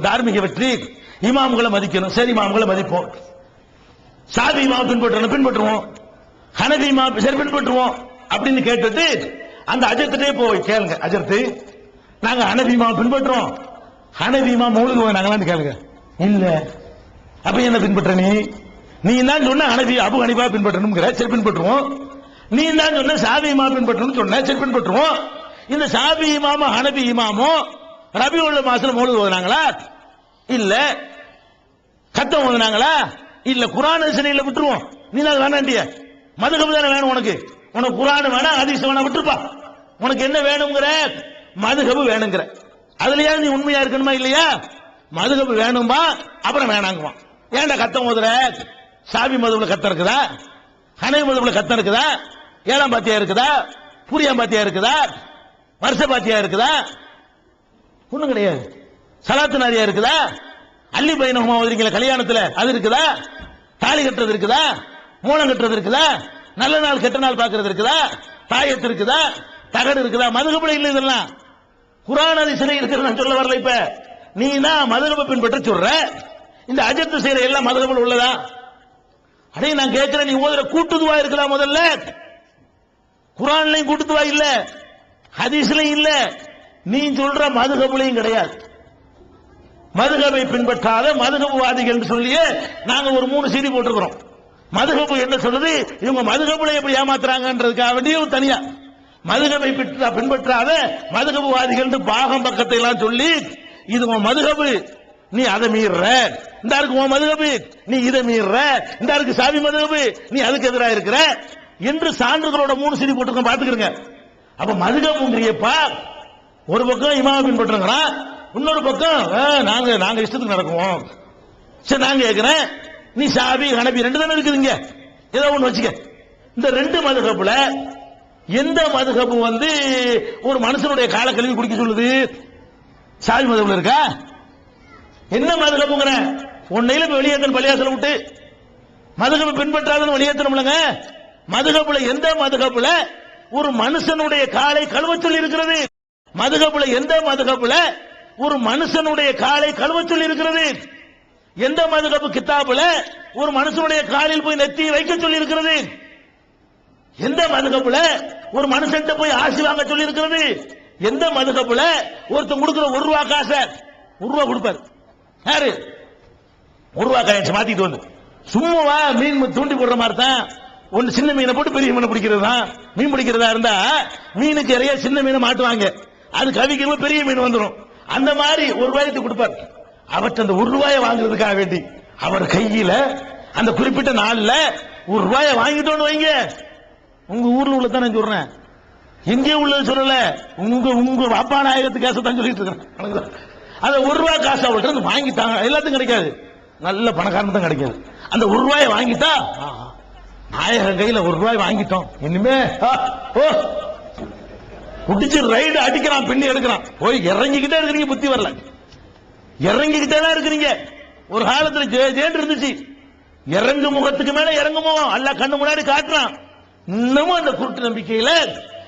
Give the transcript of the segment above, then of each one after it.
தார்மீக வெற்றி. இமாம்களை மதிக்கணும். சரி, இமாம்களை மதிப்போம். சாதி இமாம் பின்பற்றுவோம், ஹனபி இமாம் சரி பின்பற்றுவோம் அப்படின்னு கேட்டுட்டு அந்த அஜர்த்திட்டே போய் கேளுங்க. அஜர்த்து, நாங்க ஹனபி இமாம் பின்பற்றோம், ஹனபி இமாம் மௌலிது ஓதுனாங்களான்னு கேளுங்க. இல்ல, அப்ப என்ன பின்பற்ற? நீ தான் சொன்ன ஹனபி அபு ஹனீஃபா பின்பற்றணும்ங்கிற, சரி பின்பற்றுவோம். நீ தான் சொன்ன சாபி இமாம் பின்பற்றணும்னு சொன்ன, சரி பின்பற்றுவோம். இந்த சாபி இமாமோ ஹனபி இமாமோ ரபியுல் மாசத்துல மௌலிது ஓதுனாங்களா? இல்ல. கத்தம் ஓதுனாங்களா? இல்ல. குர்ஆன் ஹதீஸ்ல விட்டுருவோம். நீ தான் வேணாண்டிய மதுஹப் தானே வேணும் உனக்கு. உனக்கு குர்ஆன் வேணா ஹதீஸ் வேணா விட்டுருப்பா. உனக்கு என்ன வேணும்ங்கற? மதுஹப் வேணும்ங்கற. அதுலயா நீ உண்மையா இருக்கணுமா இல்லையா? மதுஹப் வேணும்பா, அப்புறம் வேணாங்குவான். ஏன்டா கத்தம் ஓதுற? சாபி மதுஹப்ல கத்தம் இருக்குதா? ஹனபி மதுஹப்ல கத்தம் இருக்குதா? ஏழாம் பாத்தியா இருக்குதா? புரியாம் பாத்தியா இருக்குதா? வருஷ பாத்தியா இருக்குதா? ஒண்ணும் கிடையாது. சலாத்து நாரியா இருக்குதா? அல்லி பைனஹுமா ஓதுறீங்களா கல்யாணத்துல, அது இருக்குதா? தாலி கட்டுறது இருக்குதா? மூலம் கட்டுறது இருக்குதா? நல்ல நாள் கெட்ட நாள் பாக்குறது இருக்குதா? தாயத்து இருக்குதா? தகடு இருக்குதா? மதுஹப்ல இல்ல. இதெல்லாம் குர்ஆன் ஹதீஸ்ல இருக்கிறது நான் சொல்ல வரல. இப்ப நீ தான் மதுஹப் பின்பற்ற சொல்ற. இந்த அஜத்து செய்யற எல்லாம் மதுஹப்ல உள்ளதா? அடே நான் கேட்கிறேன், நீ ஓதுற கூட்டுதுவா இருக்குதா? முதல்ல குர்ஆன்லயும் கூட்டுதுவா இல்ல, ஹதீஸ்லயும் இல்ல, நீ சொல்ற மதுஹப்லயும் கிடையாது. மதுஹபை பின்பற்றாத மதுஹப்வாதிகள் என்று சொல்லியே நாங்க ஒரு 3 CD போட்டிருக்கிறோம். மதுஹப் என்ன சொல்றது, இவங்க மதுஹப்ல எப்படி ஏமாத்துறாங்கன்றதுக்காக வேண்டிய தனியா மதுஹபை பின்பற்றாத மதுஹப்வாதிகள் பாகம் பக்கத்தை எல்லாம் சொல்லி இது உன் மதுஹப், நீ அதை மீறுற. இந்த இருக்கு உன் மதுஹப், நீ இதை மீறுற. இந்த இருக்கு சாவி மதுஹப், நீ அதுக்கு எதிராக இருக்கிற என்று சான்றுகளோட 3 CD போட்டிருக்கோம். பாத்துக்கிறங்க. அப்ப மதுஹப்ங்கறியப்பா ஒரு பக்கம் இமாம் பின்பற்றுறான், இன்னொரு பக்கம் நாங்க இஷ்டத்துக்கு நடக்குவோம். சரி, நாங்க கேட்கிறேன், நீ சாபி ஹனபி 2 தானே இருக்குதுங்க, ஏதோ ஒண்ணு வச்சுக்க. இந்த 2 மதுஹப்ல எந்த மதுஹப் ஒரு மனுஷனுடைய கால கழுவி குடிக்க சொல்லுது? சாபி மதுஹப்ல இருக்கா? என்ன மதுஹப்ங்கற? உன்னையில வெளியேற்றணும், பள்ளியாசல விட்டு மதுஹப் பின்பற்றாதன்னு வெளியேற்றணும்லங்க. மதுஹப்ல எந்த மதுஹப்ல ஒரு மனுஷனுடைய காலை கழுவ சொல்லி இருக்கிறது? மதுஹப்ல எந்த மதுஹப்ல ஒரு மனுஷனுடைய காலை கழுவ சொல்லி இருக்கிறது? எந்த மதுஹப் கிதாபுல ஒரு மனுஷனுடைய காலில் போய் நெத்தி வைக்க சொல்லி இருக்கிறது? எந்த மதுஹப்ல ஒரு மனுஷன் போய் ஆசி வாங்க சொல்லி இருக்கிறது? எந்த மதுஹப்ல ஒருத்தன் கொடுக்கிற 1 ரூபாய் காசை 1 ரூபாய் கொடுப்பாரு, யாரு? 1 ரூபாய் காசை மாத்திட்டு வந்து சும்மாவா மீன் தூண்டி போடுற மாதிரி தான். ஒன்னு சின்ன மீனை போட்டு பெரிய மீனை பிடிக்கிறது தான். மீன் பிடிக்கிறதா இருந்தா மீனுக்கு நிறைய சின்ன மீனை மாட்டுவாங்க, அது கவிக்கிறப்ப பெரிய மீன் வந்துடும். அந்த மாதிரி 1 ரூபாய்க்கு கொடுப்பார். அவற்றை அந்த 1 ரூபாயை வாங்குறதுக்காக வேண்டி அவர் கையில அந்த குறிப்பிட்ட நாள்ல 1 ரூபாயை வாங்கிட்டோன்னு வைங்க. உங்க ஊர்ல உள்ளதான் நான் சொல்றேன், எங்கே உள்ளது சொல்லல, உங்க வாப்பா நாயகத்து காசை தான் சொல்லிட்டு இருக்கேன். அந்த 1 ரூபாய் காசு அவர்கிட்ட வாங்கிட்டாங்க, எல்லாத்துக்கும் கிடைக்காது, நல்ல பணக்காரன் தான் கிடைக்காது. அந்த 1 ரூபாயை வாங்கிட்டா நாயகன் கையில 1 ரூபாய் வாங்கிட்டோம், இனிமே புடிச்சு ரைடு அடிக்கிறான், பின்னி எடுக்கிறான். போய் இறங்கிக்கிட்டே இருக்கிறீங்க, புத்தி வரல, இறங்கிக்கிட்டே தான் இருக்கிறீங்க. ஒரு காலத்துல ஜேன் இருந்துச்சு, இறங்கு முகத்துக்கு மேல இறங்குமோ அல்ல கண்ணு முன்னாடி காட்டுறான். இன்னமும் அந்த குருட்டு நம்பிக்கையில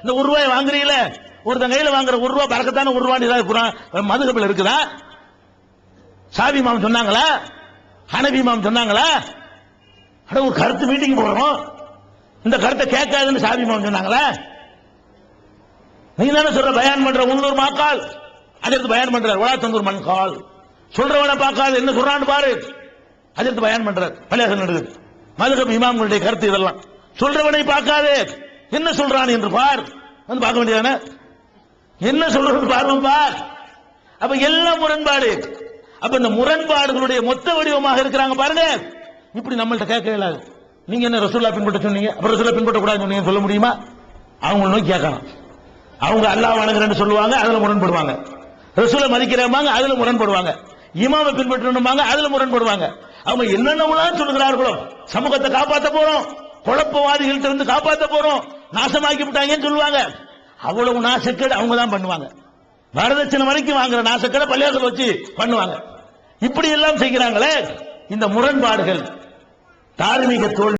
இந்த 1 ரூபாய் வாங்குறீங்கள, ஒருத்தன் கையில வாங்குற 1 ரூபாய் பறக்கத்தான 1 ரூபாய் ஏதாவது மதுஹப்ல இருக்குதா? சாபி இமாம் சொன்னாங்களா? ஹனபி இமாம் சொன்னாங்களா? அட, ஒரு கருத்து மீட்டிங் போடுறோம், இந்த கருத்தை கேட்காதுன்னு சாபி இமாம் சொன்னாங்களா? நீ தானே சொல்ற பயான் பண்ற உள்ளூர் மாக்கால், அதற்கு பயான் பண்றார் வலா தந்தூர் மண்கால், சொல்றவன பார்க்காது என்ன சொல்றான்னு பாரு, அதற்கு பயான் பண்றார். பள்ளியாசல் நடக்குது. மதுஹப் இமாம்களுடைய கருத்து இதெல்லாம். சொல்றவனை பார்க்காது என்ன சொல்றான் என்று பார், வந்து பார்க்க வேண்டியதானே, என்ன சொல்றது பார்வம் பார். அப்ப எல்லாம் முரண்பாடு. அப்ப இந்த முரண்பாடுகளுடைய மொத்த வடிவமாக இருக்கிறாங்க பாருங்க. இப்படி நம்மள்ட்ட கேட்க இயலாது. நீங்க என்ன ரசூலுல்லாஹ் பின்பற்ற சொன்னீங்க, அப்ப ரசூலுல்லாஹ் பின்பற்ற கூடாதுன்னு சொன்னீங்க, சொல்ல முடியுமா? அவங்க நோக்கி கேட்கணும். அவங்க அல்லாஹ் வணங்குறேன்னு சொல்லுவாங்க, அதுல முரண்படுவாங்க. ரசூலை மதிக்கிறேன்பாங்க, அதுல முரண்படுவாங்க. இமாமை பின்பற்றணும்பாங்க, அதுல முரண்படுவாங்க. அவங்க என்னென்னலாம் சொல்லுகிறார்களோ, சமூகத்தை காப்பாற்ற போறோம், குழப்பவாதிகள்ட்ட இருந்து காப்பாற்ற போறோம், நாசமாக்கி விட்டாங்கன்னு சொல்லுவாங்க. அவ்வளவு நாசக்கேடு அவங்க தான் பண்ணுவாங்க. வரதட்சணை வரைக்கும் வாங்குற நாசக்கேட பள்ளியாசல் வச்சு பண்ணுவாங்க. இப்படி எல்லாம் செய்கிறாங்களே, இந்த முரண்பாடுகள் தார்மீக தோல்வி.